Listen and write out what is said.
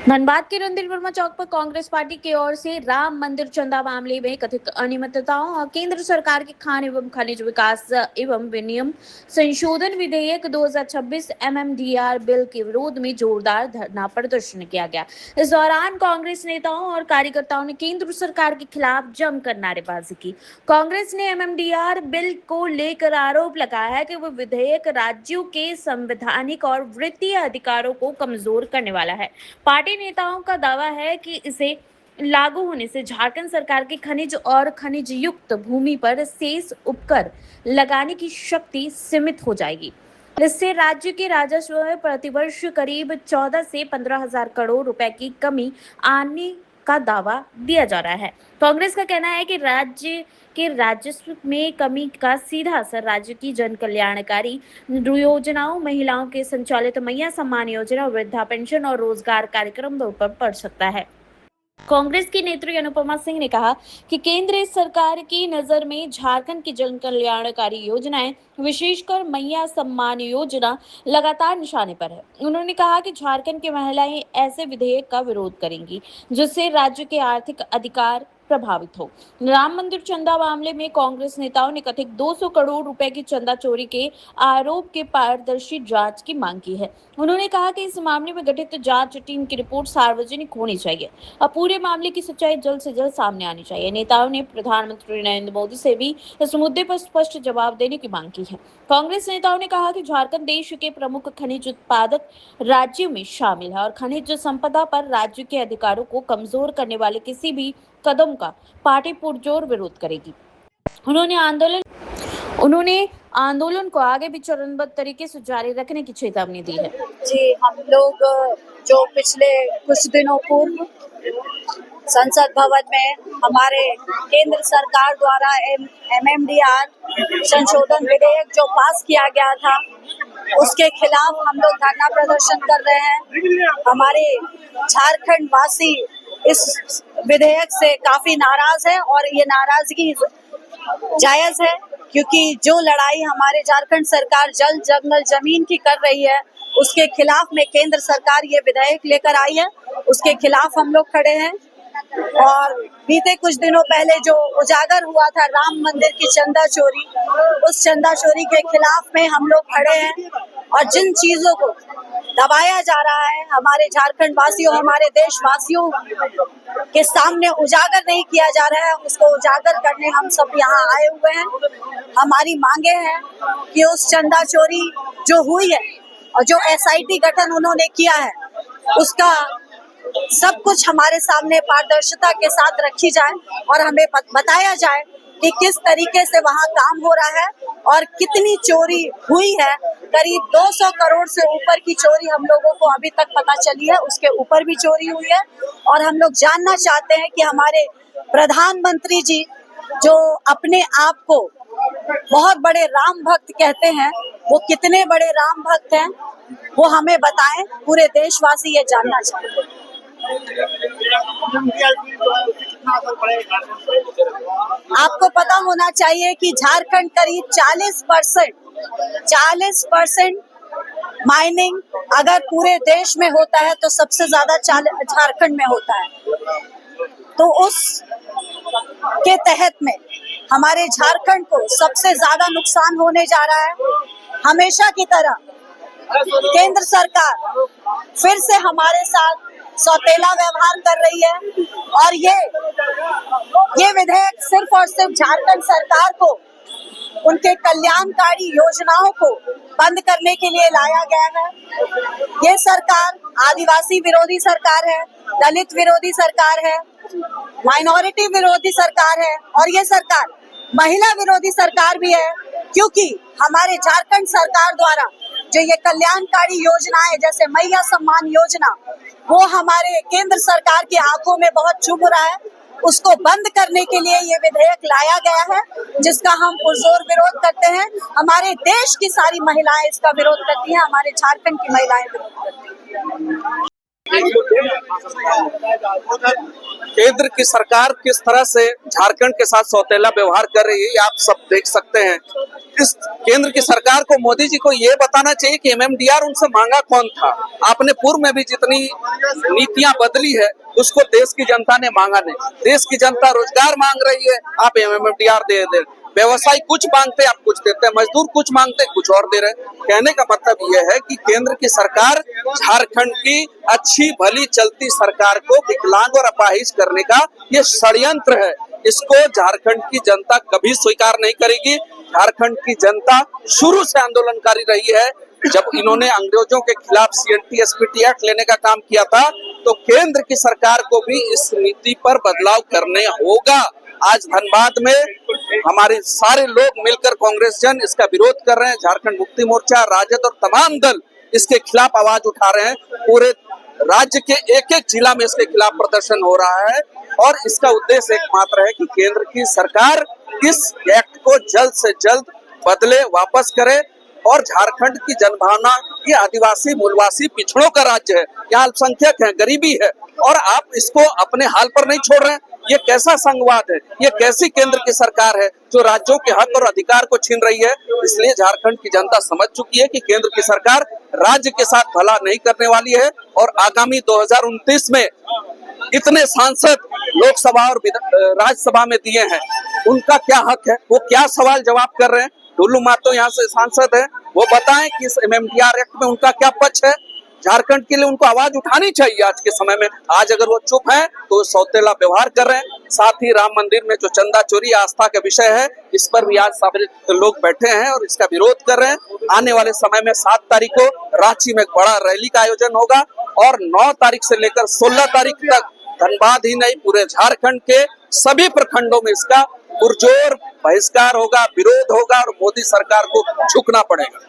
धनबाद के रणधीर वर्मा चौक पर कांग्रेस पार्टी की ओर से राम मंदिर चंदा मामले में कथित अनियमितताओं और केंद्र सरकार के खान एवं खनिज विकास एवं विनियम संशोधन विधेयक 2026 एमएमडीआर बिल के विरोध में जोरदार धरना प्रदर्शन किया गया। इस दौरान कांग्रेस नेताओं और कार्यकर्ताओं ने केंद्र सरकार के खिलाफ जमकर नारेबाजी की। कांग्रेस ने एमएमडीआर बिल को लेकर आरोप लगाया है कि वह विधेयक राज्यों के संवैधानिक और वित्तीय अधिकारों को कमजोर करने वाला है। पार्टी नेताओं का दावा है कि इसे लागू होने से झारखंड सरकार की खनिज और खनिज युक्त भूमि पर शेष उपकर लगाने की शक्ति सीमित हो जाएगी। इससे राज्य के राजस्व में प्रतिवर्ष करीब 14 से 15 हजार करोड़ रुपए की कमी आने का दावा दिया जा रहा है। कांग्रेस का कहना है कि राज्य के राजस्व में कमी का सीधा असर राज्य की जन कल्याणकारी योजनाओं, महिलाओं के संचालित मैया सम्मान योजना, वृद्धा पेंशन और रोजगार कार्यक्रमों पर पड़ सकता है। कांग्रेस की नेत्री अनुपमा सिंह ने कहा कि केंद्र सरकार की नजर में झारखंड की जन कल्याणकारी योजनाएं, विशेषकर मैया सम्मान योजना, लगातार निशाने पर है। उन्होंने कहा कि झारखंड की महिलाएं ऐसे विधेयक का विरोध करेंगी जिससे राज्य के आर्थिक अधिकार प्रभावित हो। राम मंदिर चंदा मामले में कांग्रेस नेताओं ने कथित 200 करोड़ रुपए की चंदा चोरी के आरोप के पारदर्शी जांच की मांग की है। उन्होंने कहा कि इस मामले में गठित जांच टीम की रिपोर्ट सार्वजनिक होनी चाहिए और पूरे मामले की सच्चाई जल्द से जल्द सामने आनी चाहिए। नेताओं ने प्रधानमंत्री नरेंद्र मोदी से भी इस मुद्दे पर स्पष्ट जवाब देने की मांग की है। कांग्रेस नेताओं ने कहा कि झारखंड देश के प्रमुख खनिज उत्पादक राज्यों में शामिल है और खनिज संपदा पर राज्य के अधिकारों को कमजोर करने वाले किसी भी कदम का पार्टी पुरजोर विरोध करेगी। उन्होंने आंदोलन को आगे भी चरणबद्ध तरीके से जारी रखने की चेतावनी दी है। जी, हम लोग जो पिछले कुछ दिनों पूर्व संसद भवन में हमारे केंद्र सरकार द्वारा एमएमडीआर संशोधन विधेयक जो पास किया गया था, उसके खिलाफ हम लोग धरना प्रदर्शन कर रहे हैं। हमारे झारखंड वासी इस विधेयक से काफी नाराज है और ये नाराजगी जायज है, क्योंकि जो लड़ाई हमारे झारखंड सरकार जल जंगल जमीन की कर रही है, उसके खिलाफ में केंद्र सरकार ये विधेयक लेकर आई है, उसके खिलाफ हम लोग खड़े हैं। और बीते कुछ दिनों पहले जो उजागर हुआ था राम मंदिर की चंदा चोरी, उस चंदा चोरी के खिलाफ में हम लोग खड़े हैं। और जिन चीजों को दबाया जा रहा है, हमारे झारखंड वासियों, हमारे देशवासियों के सामने उजागर नहीं किया जा रहा है, उसको उजागर करने हम सब यहाँ आए हुए हैं। हमारी मांगे हैं कि उस चंदा चोरी जो हुई है और जो एसआईटी गठन उन्होंने किया है, उसका सब कुछ हमारे सामने पारदर्शिता के साथ रखी जाए और हमें बताया जाए कि किस तरीके से वहाँ काम हो रहा है और कितनी चोरी हुई है। करीब 200 करोड़ से ऊपर की चोरी हम लोगों को अभी तक पता चली है, उसके ऊपर भी चोरी हुई है। और हम लोग जानना चाहते हैं कि हमारे प्रधानमंत्री जी जो अपने आप को बहुत बड़े राम भक्त कहते हैं, वो कितने बड़े राम भक्त हैं, वो हमें बताएं। पूरे देशवासी ये जानना चाहते हैं। आपको पता होना चाहिए कि झारखंड करीब 40% माइनिंग अगर पूरे देश में होता है तो सबसे ज्यादा झारखंड में होता है। तो उस के तहत में हमारे झारखंड को सबसे ज्यादा नुकसान होने जा रहा है। हमेशा की तरह केंद्र सरकार फिर से हमारे साथ सौतेला व्यवहार कर रही है और ये विधेयक सिर्फ और सिर्फ झारखंड सरकार को उनके कल्याणकारी योजनाओं को बंद करने के लिए लाया गया है। ये सरकार आदिवासी विरोधी सरकार है, दलित विरोधी सरकार है, माइनॉरिटी विरोधी सरकार है और ये सरकार महिला विरोधी सरकार भी है, क्योंकि हमारे झारखंड सरकार द्वारा जो ये कल्याणकारी योजनाएं जैसे मैया सम्मान योजना, वो हमारे केंद्र सरकार की आंखों में बहुत चुभ रहा है। उसको बंद करने के लिए ये विधेयक लाया गया है, जिसका हम पुरजोर विरोध करते हैं। हमारे देश की सारी महिलाएं इसका विरोध करती हैं, हमारे झारखंड की महिलाएं विरोध करती हैं। केंद्र की सरकार किस तरह से झारखंड के साथ सौतेला व्यवहार कर रही है, ये आप सब देख सकते हैं। इस केंद्र की सरकार को, मोदी जी को ये बताना चाहिए कि एमएमडीआर उनसे मांगा कौन था। आपने पूर्व में भी जितनी नीतियां बदली है उसको देश की जनता ने मांगा नहीं। देश की जनता रोजगार मांग रही है, आप एमएमडीआर दे दे। व्यवसायी कुछ मांगते आप कुछ देते हैं, मजदूर कुछ मांगते कुछ और दे रहे हैं। कहने का मतलब यह है कि केंद्र की सरकार झारखंड की अच्छी भली चलती सरकार को विकलांग और अपाहिज करने का ये षड्यंत्र है। इसको झारखंड की जनता कभी स्वीकार नहीं करेगी। झारखंड की जनता शुरू से आंदोलनकारी रही है। जब इन्होंने अंग्रेजों के खिलाफ सीएनटी एसपीटी एक्ट लेने का काम किया था, तो केंद्र की सरकार को भी इस नीति पर बदलाव करने होगा। आज धनबाद में हमारे सारे लोग मिलकर कांग्रेस जन इसका विरोध कर रहे हैं। झारखंड मुक्ति मोर्चा, राजद और तमाम दल इसके खिलाफ आवाज उठा रहे हैं। पूरे राज्य के एक एक जिला में इसके खिलाफ प्रदर्शन हो रहा है और इसका उद्देश्य एकमात्र है कि केंद्र की सरकार इस एक्ट को जल्द से जल्द बदले, वापस करे। और झारखंड की जनभावना, ये आदिवासी मूलवासी पिछड़ों का राज्य है, यहाँ अल्पसंख्यक है, गरीबी है, और आप इसको अपने हाल पर नहीं छोड़ रहे हैं। ये कैसा संघवाद है, ये कैसी केंद्र की सरकार है जो राज्यों के हक और अधिकार को छीन रही है। इसलिए झारखंड की जनता समझ चुकी है कि केंद्र की सरकार राज्य के साथ भला नहीं करने वाली है। और आगामी 2029 में इतने सांसद लोकसभा और राज्यसभा में दिए हैं, उनका क्या हक है, वो क्या सवाल जवाब कर रहे हैं। टुल्लू मातो यहाँ से सांसद है, वो बताएं कि इस एमएमडीआर एक्ट में उनका क्या पक्ष है। झारखंड के लिए उनको आवाज उठानी चाहिए आज के समय में। आज अगर वो चुप हैं तो सौतेला व्यवहार कर रहे हैं। साथ ही राम मंदिर में जो चंदा चोरी आस्था का विषय है, इस पर भी आज सारे लोग बैठे हैं और इसका विरोध कर रहे हैं। आने वाले समय में 7 तारीख को रांची में एक बड़ा रैली का आयोजन होगा और 9 तारीख से लेकर 16 तारीख तक धनबाद ही नहीं, पूरे झारखंड के सभी प्रखंडों में इसका पुरजोर बहिष्कार होगा, विरोध होगा और मोदी सरकार को झुकना पड़ेगा।